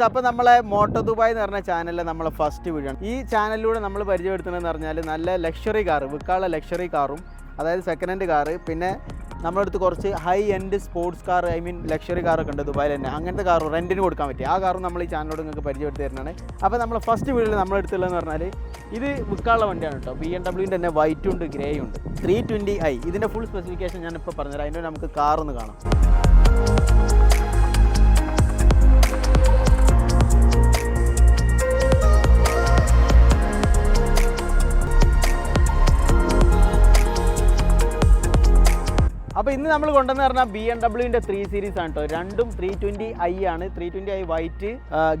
അപ്പോൾ നമ്മളെ motto Dubai എന്ന് പറഞ്ഞ ചാനലിലെ നമ്മളെ ഫസ്റ്റ് വീഡിയോ ആണ്. ഈ ചാനലിലൂടെ നമ്മൾ പരിചയപ്പെടുത്തുന്നതെന്ന് പറഞ്ഞാൽ നല്ല ലക്ഷറി കാർ, വിൽക്കാനുള്ള ലക്ഷറി കാറും, അതായത് സെക്കൻഡ് ഹാൻഡ് കാറ്, പിന്നെ നമ്മളടുത്ത് കുറച്ച് high end sports car, I mean luxury കാറൊക്കെ ഉണ്ട് ദുബായിൽ തന്നെ. അങ്ങനത്തെ കാർ റെൻറ്റിന് കൊടുക്കാൻ പറ്റും. ആ കാറും നമ്മൾ ഈ ചാനലോട് നിങ്ങൾക്ക് പരിചയപ്പെടുത്തി തരുന്നതാണ്. അപ്പോൾ നമ്മൾ ഫസ്റ്റ് വീഡിയോയിൽ നമ്മളെടുത്തുള്ളതെന്ന് പറഞ്ഞാൽ ഇത് വിൽക്കാനുള്ള വണ്ടിയാണ് കേട്ടോ. BMW തന്നെ വൈറ്റും ഉണ്ട്, ഗ്രേയും ഉണ്ട്. 320i. ഇതിൻ്റെ ഫുൾ സ്പെസിഫിക്കേഷൻ ഞാനിപ്പോൾ പറഞ്ഞുതരാം. അതിൻ്റെ നമുക്ക് കാറൊന്ന് കാണാം. അപ്പോൾ ഇന്ന് നമ്മൾ കൊണ്ടുവന്ന് പറഞ്ഞാൽ BMW 3 സീരീസ് ആണ് കേട്ടോ. രണ്ടും 320i ആണ്. 320i white,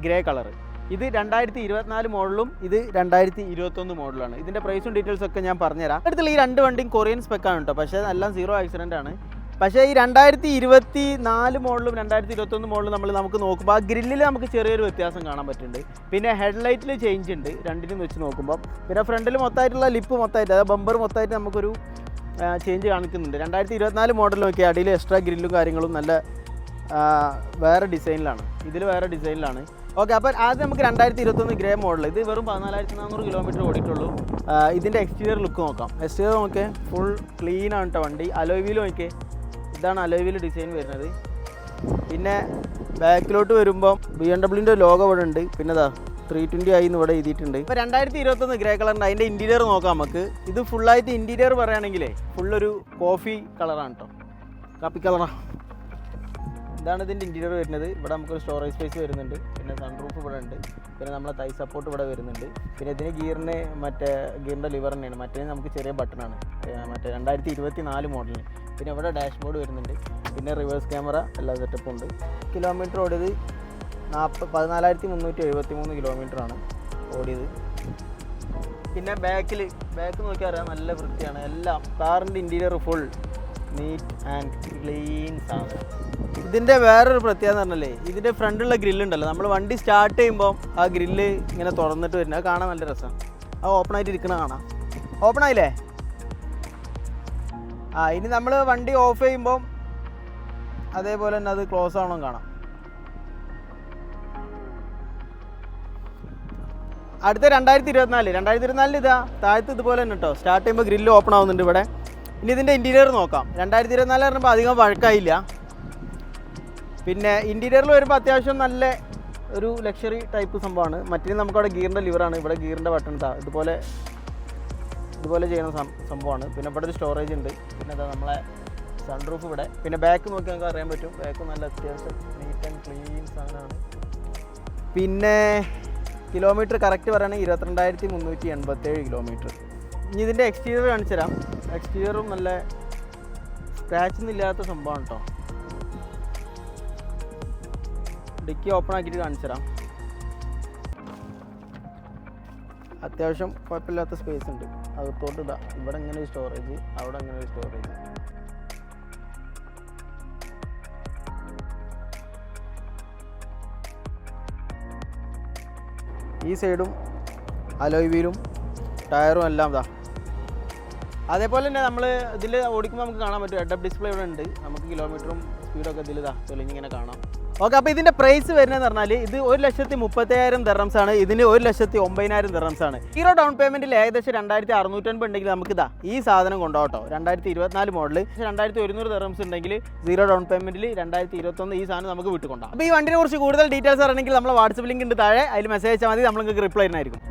grey colour. ഇത് 2024 മോഡലും ഇത് 2021 മോഡലാണ്. ഇതിൻ്റെ പ്രൈസും ഡീറ്റെയിൽസും ഒക്കെ ഞാൻ പറഞ്ഞുതരാം. അടുത്തുള്ള ഈ രണ്ട് വണ്ടിയും കൊറിയൻ സ്പെക്കാണ് കേട്ടോ. പക്ഷേ എല്ലാം 0 ആക്സിഡൻ്റ് ആണ്. പക്ഷേ ഈ 2024 മോഡലും 2021 മോഡലും നമുക്ക് നോക്കുമ്പോൾ ആ ഗ്രില്ലിൽ നമുക്ക് ചെറിയൊരു വ്യത്യാസം കാണാൻ പറ്റുന്നുണ്ട്. പിന്നെ ഹെഡ്ലൈറ്റിൽ ചേഞ്ച് ഉണ്ട് രണ്ടിനും വെച്ച് നോക്കുമ്പോൾ. പിന്നെ ഫ്രണ്ടിൽ മൊത്തമായിട്ടുള്ള ലിപ്പ് മൊത്തമായിട്ട്, അതായത് ബമ്പർ മൊത്തമായിട്ട് നമുക്കൊരു ചേഞ്ച് കാണിക്കുന്നുണ്ട്. 2024 മോഡൽ നോക്കിയാൽ അടിയിൽ എക്സ്ട്രാ ഗ്രില്ലും കാര്യങ്ങളും നല്ല വേറെ ഡിസൈനിലാണ്. ഇതിൽ വേറെ ഡിസൈനിലാണ്. ഓക്കെ, അപ്പോൾ ആദ്യം നമുക്ക് 2021 ഗ്രേ മോഡൽ. ഇത് വെറും 14,400 കിലോമീറ്റർ ഓടിയിട്ടുള്ളൂ. ഇതിൻ്റെ എക്സ്റ്റീരിയർ ലുക്ക് നോക്കാം. എക്സ്റ്റീരിയർ നോക്കിയാൽ ഫുൾ ക്ലീൻ ആണ് കേട്ടോ വണ്ടി. അലോയ് വീൽ നോക്കിയേ, ഇതാണ് അലോയ് വീൽ ഡിസൈൻ വരുന്നത്. പിന്നെ ബാക്കിലോട്ട് വരുമ്പം BMW ലോഗോ ഇവിടെ ഉണ്ട്. പിന്നെ ഇതാ 320i എന്ന് ഇവിടെ എഴുതിയിട്ടുണ്ട്. ഇപ്പോൾ 2021 ഗ്രേ കളറിൻ്റെ അതിൻ്റെ ഇൻറ്റീരിയർ നോക്കാം നമുക്ക്. ഇത് ഫുള്ളായിട്ട് ഇൻറ്റീരിയർ പറയുകയാണെങ്കിലേ ഫുള്ളൊരു കോഫി കളറാണ് കേട്ടോ, കാപ്പി കളറാണ്. ഇതാണ് ഇതിൻ്റെ ഇൻറ്റീരിയർ വരുന്നത്. ഇവിടെ നമുക്കൊരു സ്റ്റോറേജ് സ്പേസ് വരുന്നുണ്ട്. പിന്നെ സൺറൂഫ് ഇവിടെ ഉണ്ട്. പിന്നെ നമ്മളെ തൈ സപ്പോർട്ട് ഇവിടെ വരുന്നുണ്ട്. പിന്നെ ഇതിന് ഗിയറിൻ്റെ ലിവർ തന്നെയാണ്. മറ്റേ നമുക്ക് ചെറിയ ബട്ടണാണ്, മറ്റേ 2024 മോഡലിന്. പിന്നെ ഇവിടെ ഡാഷ്ബോർഡ് വരുന്നുണ്ട്. പിന്നെ റിവേഴ്സ് ക്യാമറ എല്ലാ സെറ്റപ്പും ഉണ്ട്. കിലോമീറ്റർ ഓടിയത് 14,373 കിലോമീറ്ററാണ് ഓടിയത്. പിന്നെ ബാക്ക് നോക്കിയാൽ അറിയാം, നല്ല വൃത്തിയാണ് എല്ലാം. കാറിൻ്റെ interior full neat and clean സാധനം. ഇതിൻ്റെ വേറൊരു പ്രത്യേകത എന്ന് പറഞ്ഞാലേ, ഇതിൻ്റെ ഫ്രണ്ടിലുള്ള ഗ്രില്ലുണ്ടല്ലോ, നമ്മൾ വണ്ടി സ്റ്റാർട്ട് ചെയ്യുമ്പോൾ ആ ഗ്രില്ല് ഇങ്ങനെ തുറന്നിട്ട് വരുന്നത്, അത് കാണാൻ നല്ല രസമാണ്. അത് ഓപ്പണായിട്ട് ഇരിക്കണ കാണാം. ഓപ്പണായില്ലേ? ഇനി നമ്മൾ വണ്ടി ഓഫ് ചെയ്യുമ്പം അതേപോലെ തന്നെ അത് ക്ലോസ് ആവണം കാണാം. അടുത്ത 2024 ഇതാ താഴത്ത് ഇതുപോലെ തന്നെ കേട്ടോ. സ്റ്റാർട്ട് ചെയ്യുമ്പോൾ ഗ്രില്ല് ഓപ്പൺ ആവുന്നുണ്ട് ഇവിടെ. ഇനി ഇതിൻ്റെ ഇൻറ്റീരിയർ നോക്കാം. 2024 പറയുമ്പോൾ അധികം വഴക്കായില്ല. പിന്നെ ഇൻറ്റീരിയറിൽ വരുമ്പോൾ അത്യാവശ്യം നല്ല ഒരു ലക്ഷറി ടൈപ്പ് സംഭവമാണ്. മറ്റേ നമുക്കവിടെ ഗിയറിൻ്റെ ലിവറാണ്. ഇവിടെ ഗിയറിൻ്റെ ബട്ടൺ ഇതുപോലെ ചെയ്യുന്ന സംഭവമാണ്. പിന്നെ ഇവിടെ ഒരു സ്റ്റോറേജ് ഉണ്ട്. പിന്നെ അതാ നമ്മളെ സൺറൂഫ് ഇവിടെ. പിന്നെ ബാക്ക് നോക്കി നമുക്ക് അറിയാൻ പറ്റും, ബാക്ക് നല്ല അത്യാവശ്യം നീറ്റ് ആൻഡ് ക്ലീൻ സാധനമാണ്. പിന്നെ കിലോമീറ്റർ കറക്റ്റ് പറയുകയാണെങ്കിൽ 22,387 കിലോമീറ്റർ. ഇനി ഇതിൻ്റെ എക്സ്റ്റീരിയർ കാണിച്ചു തരാം. എക്സ്റ്റീരിയറും നല്ല സ്ക്രാച്ചൊന്നും ഇല്ലാത്ത സംഭവമാണ് കേട്ടോ. ഡിക്കി ഓപ്പൺ ആക്കിയിട്ട് കാണിച്ചു തരാം. അത്യാവശ്യം കുഴപ്പമില്ലാത്ത സ്പേസ് ഉണ്ട്. അകത്തോട്ട് ഇതാ, ഇവിടെ ഇങ്ങനെ ഒരു സ്റ്റോറേജ്, അവിടെ ഇങ്ങനെ ഒരു സ്റ്റോറേജ്. ഈ സൈഡും അലോയ് വീലും ടയറും എല്ലാം ഇതാ. അതേപോലെ തന്നെ നമ്മൾ ഇതിൽ ഓടിക്കുമ്പോൾ നമുക്ക് കാണാൻ പറ്റും ഹെഡ് അപ്പ് ഡിസ്പ്ലേ ഇവിടെ ഉണ്ട്. നമുക്ക് കിലോമീറ്ററും സ്പീഡൊക്കെ ഇതിൽ ഇതാ തെളിഞ്ഞിങ്ങനെ കാണാം. ഓക്കെ, അപ്പോൾ ഇതിൻ്റെ പ്രൈസ് വരുന്നതെന്ന് പറഞ്ഞാൽ ഇത് 1,30,000 ദിർഹംസാണ്. ഇതിന് 1,09,000 ദിർഹംസാണ്. സീറോ ഡൗൺ പേയ്മെൻറ്റിൽ ഏകദേശം 2,650 ഉണ്ടെങ്കിൽ നമുക്കിതാ ഈ സാധനം കൊണ്ടുപോകട്ടോ. 2024 മോഡൽ 2,100 ദിർഹംസ് ഉണ്ടെങ്കിൽ സീറോ ഡൗൺ പേയ്മെൻറ്റിൽ 2021 ഈ സാധനം നമുക്ക് വിട്ടുകൊണ്ടാണ്. അപ്പോൾ ഈ വണ്ടിനെ കുറിച്ച് കൂടുതൽ ഡീറ്റെയിൽസ് അറിയണമെങ്കിൽ നമ്മളെ വാട്സപ്പ് ലിങ്ക് ഉണ്ട് താഴെ, അതിൽ മെസ്സേജ് അയച്ചാൽ മതി. നമ്മൾ നിങ്ങൾക്ക് റിപ്ലൈ ചെയ്യുന്നതായിരിക്കും.